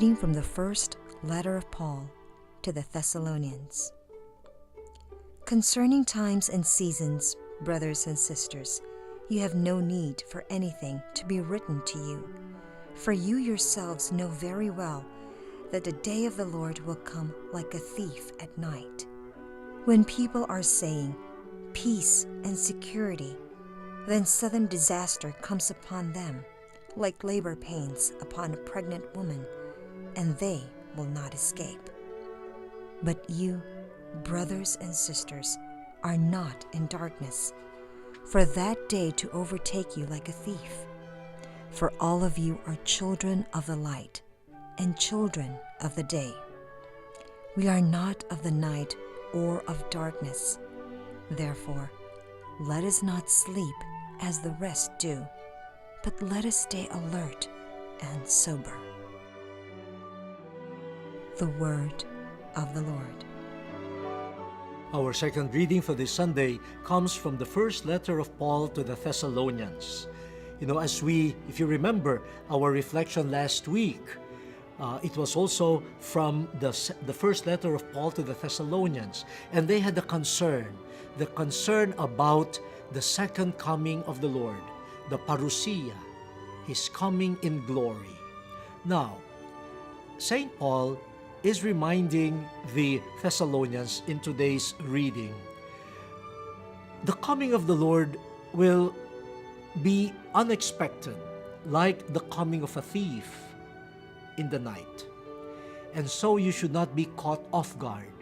reading from the first letter of Paul to the Thessalonians. Concerning times and seasons, brothers and sisters, you have no need for anything to be written to you, for you yourselves know very well that the day of the Lord will come like a thief at night. When people are saying peace and security, then sudden disaster comes upon them, like labor pains upon a pregnant woman, and they will not escape. But you, brothers and sisters, are not in darkness, for that day to overtake you like a thief. For all of you are children of the light and children of the day. We are not of the night or of darkness. Therefore, let us not sleep as the rest do, but let us stay alert and sober. The Word of the Lord. Our second reading for this Sunday comes from the first letter of Paul to the Thessalonians. If you remember our reflection last week, it was also from the first letter of Paul to the Thessalonians, and they had the concern about the second coming of the Lord, the PAROUSIA, His coming in glory. Now, St. Paul is reminding the Thessalonians in today's reading, the coming of the Lord will be unexpected, like the coming of a thief in the night. And so you should not be caught off guard.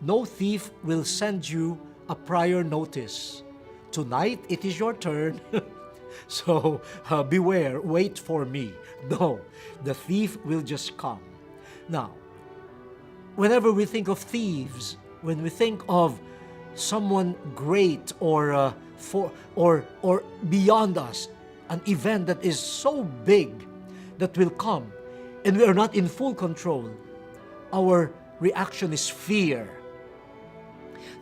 No thief will send you a prior notice. Tonight it is your turn, so beware, wait for me. No, the thief will just come. Now, whenever we think of thieves, when we think of someone great or beyond us, an event that is so big that will come, and we are not in full control, our reaction is fear.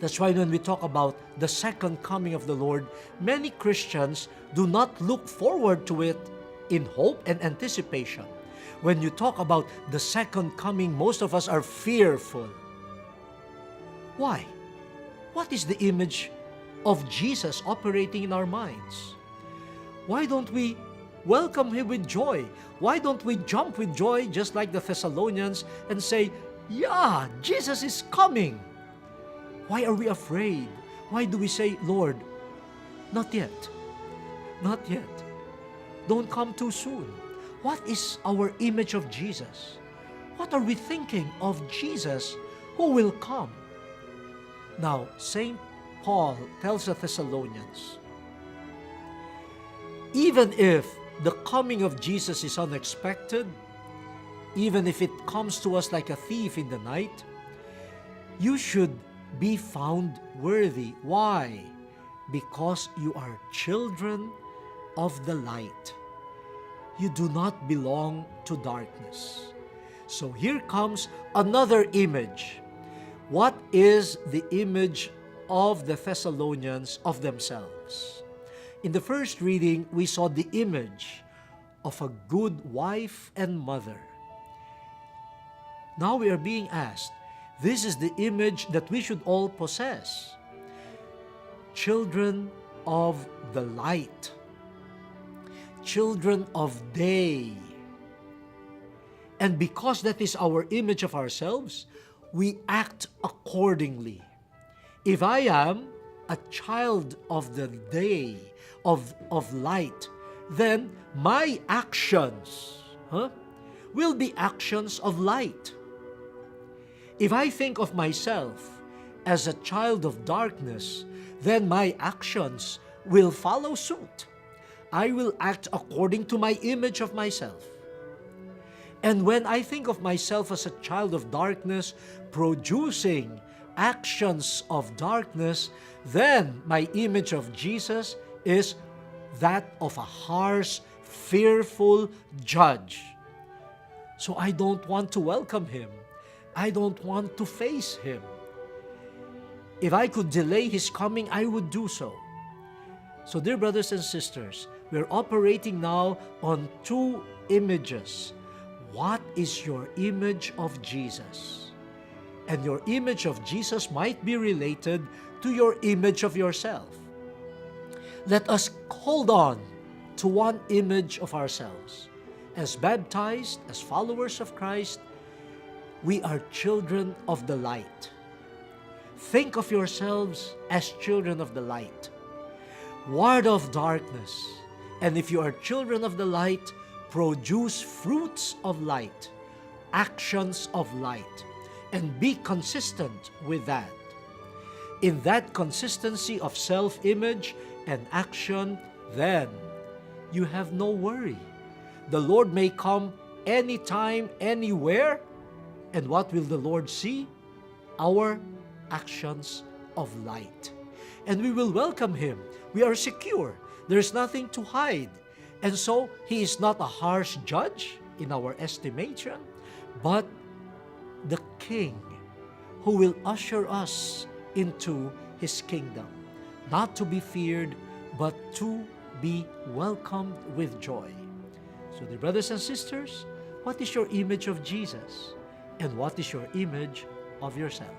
That's why when we talk about the second coming of the Lord, many Christians do not look forward to it in hope and anticipation. When you talk about the second coming, most of us are fearful. Why? What is the image of Jesus operating in our minds? Why don't we welcome Him with joy? Why don't we jump with joy just like the Thessalonians and say, yeah, Jesus is coming? Why are we afraid? Why do we say, Lord, not yet, not yet. Don't come too soon. What is our image of Jesus? What are we thinking of Jesus who will come? Now, St. Paul tells the Thessalonians, even if the coming of Jesus is unexpected, even if it comes to us like a thief in the night, you should be found worthy. Why? Because you are children of the light. You do not belong to darkness. So here comes another image. What is the image of the Thessalonians of themselves? In the first reading, we saw the image of a good wife and mother. Now we are being asked, this is the image that we should all possess. Children of the light. Children of day. And because that is our image of ourselves, we act accordingly. If I am a child of the day, of light, then my actions will be actions of light. If I think of myself as a child of darkness, then my actions will follow suit. I will act according to my image of myself. And when I think of myself as a child of darkness, producing actions of darkness, then my image of Jesus is that of a harsh, fearful judge. So I don't want to welcome Him. I don't want to face Him. If I could delay His coming, I would do so. So dear brothers and sisters, we're operating now on two images. what is your image of Jesus? And your image of Jesus might be related to your image of yourself. Let us hold on to one image of ourselves. As baptized, as followers of Christ, we are children of the light. Think of yourselves as children of the light. Ward of darkness. And if you are children of the light, produce fruits of light, actions of light, and be consistent with that. In that consistency of self-image and action, then you have no worry. The Lord may come anytime, anywhere, and what will the Lord see? Our actions of light. And we will welcome Him. We are secure. There's nothing to hide. And so, He is not a harsh judge in our estimation, but the King who will usher us into His kingdom, not to be feared, but to be welcomed with joy. So, dear brothers and sisters, what is your image of Jesus? And what is your image of yourself?